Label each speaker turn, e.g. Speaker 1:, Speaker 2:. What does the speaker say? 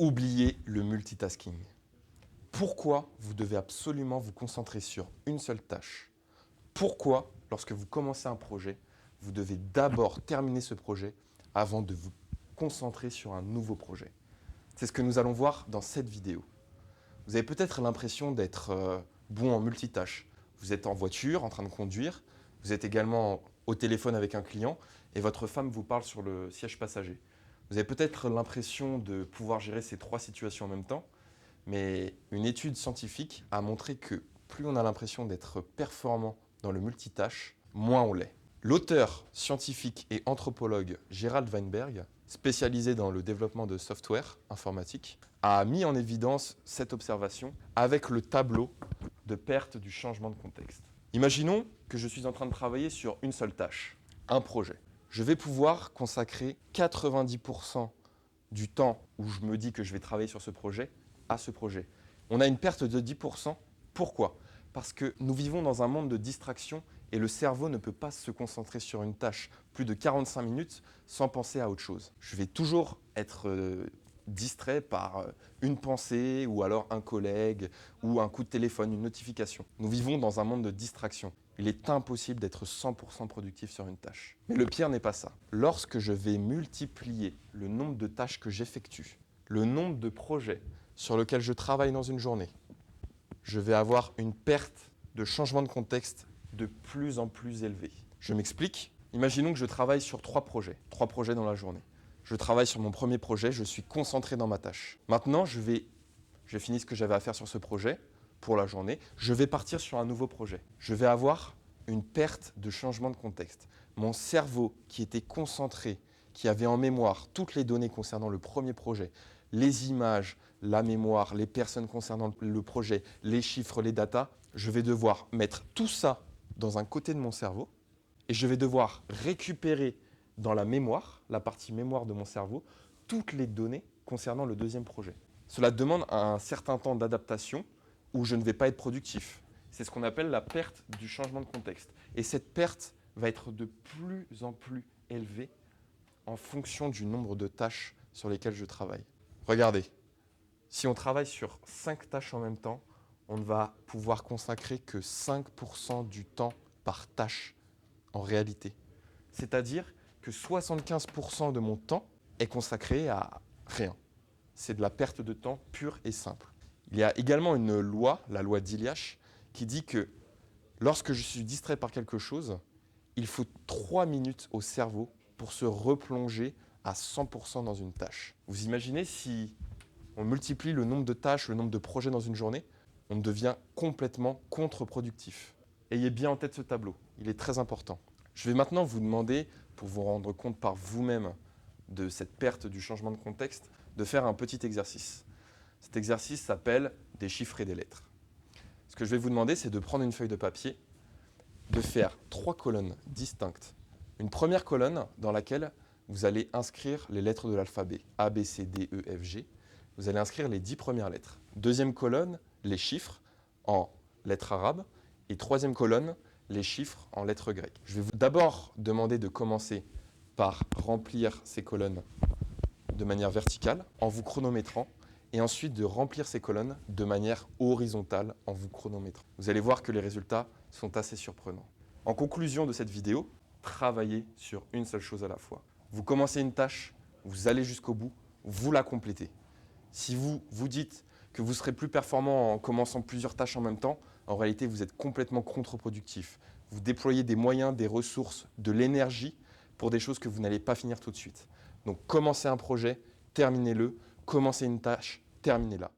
Speaker 1: Oubliez le multitasking. Pourquoi vous devez absolument vous concentrer sur une seule tâche? Pourquoi, lorsque vous commencez un projet, vous devez d'abord terminer ce projet avant de vous concentrer sur un nouveau projet? C'est ce que nous allons voir dans cette vidéo. Vous avez peut-être l'impression d'être bon en multitâche. Vous êtes en voiture, en train de conduire, vous êtes également au téléphone avec un client et votre femme vous parle sur le siège passager. Vous avez peut-être l'impression de pouvoir gérer ces trois situations en même temps, mais une étude scientifique a montré que plus on a l'impression d'être performant dans le multitâche, moins on l'est. L'auteur scientifique et anthropologue Gerald Weinberg, spécialisé dans le développement de software informatique, a mis en évidence cette observation avec le tableau de perte du changement de contexte. Imaginons que je suis en train de travailler sur une seule tâche, un projet. Je vais pouvoir consacrer 90% du temps où je me dis que je vais travailler sur ce projet à ce projet. On a une perte de 10%. Pourquoi? Parce que nous vivons dans un monde de distraction et le cerveau ne peut pas se concentrer sur une tâche plus de 45 minutes sans penser à autre chose. Je vais toujours être distrait par une pensée ou alors un collègue ou un coup de téléphone, une notification. Nous vivons dans un monde de distraction. Il est impossible d'être 100% productif sur une tâche. Mais le pire n'est pas ça. Lorsque je vais multiplier le nombre de tâches que j'effectue, le nombre de projets sur lesquels je travaille dans une journée, je vais avoir une perte de changement de contexte de plus en plus élevée. Je m'explique. Imaginons que je travaille sur trois projets dans la journée. Je travaille sur mon premier projet, je suis concentré dans ma tâche. Maintenant, j'ai fini ce que j'avais à faire sur ce projet pour la journée. Je vais partir sur un nouveau projet. Je vais avoir une perte de changement de contexte. Mon cerveau qui était concentré, qui avait en mémoire toutes les données concernant le premier projet, les images, la mémoire, les personnes concernant le projet, les chiffres, les datas, je vais devoir mettre tout ça dans un côté de mon cerveau et je vais devoir récupérer dans la mémoire, la partie mémoire de mon cerveau, toutes les données concernant le deuxième projet. Cela demande un certain temps d'adaptation où je ne vais pas être productif. C'est ce qu'on appelle la perte du changement de contexte. Et cette perte va être de plus en plus élevée en fonction du nombre de tâches sur lesquelles je travaille. Regardez, si on travaille sur 5 tâches en même temps, on ne va pouvoir consacrer que 5% du temps par tâche en réalité. C'est-à-dire que 75% de mon temps est consacré à rien. C'est de la perte de temps pure et simple. Il y a également une loi, la loi d'Iliash, qui dit que lorsque je suis distrait par quelque chose, il faut 3 minutes au cerveau pour se replonger à 100% dans une tâche. Vous imaginez si on multiplie le nombre de tâches, le nombre de projets dans une journée, on devient complètement contre-productif. Ayez bien en tête ce tableau, il est très important. Je vais maintenant vous demander, pour vous rendre compte par vous-même de cette perte du changement de contexte, de faire un petit exercice. Cet exercice s'appelle des chiffres et des lettres. Ce que je vais vous demander, c'est de prendre une feuille de papier, de faire 3 colonnes distinctes. Une première colonne dans laquelle vous allez inscrire les lettres de l'alphabet, A, B, C, D, E, F, G. Vous allez inscrire les 10 premières lettres. Deuxième colonne, les chiffres en lettres arabes. Et troisième colonne, les chiffres en lettres grecques. Je vais vous d'abord demander de commencer par remplir ces colonnes de manière verticale en vous chronométrant et ensuite de remplir ces colonnes de manière horizontale en vous chronométrant. Vous allez voir que les résultats sont assez surprenants. En conclusion de cette vidéo, travaillez sur une seule chose à la fois. Vous commencez une tâche, vous allez jusqu'au bout, vous la complétez. Si vous vous dites que vous serez plus performant en commençant plusieurs tâches en même temps, en réalité, vous êtes complètement contre-productif. Vous déployez des moyens, des ressources, de l'énergie pour des choses que vous n'allez pas finir tout de suite. Donc, commencez un projet, terminez-le. Commencez une tâche, terminez-la.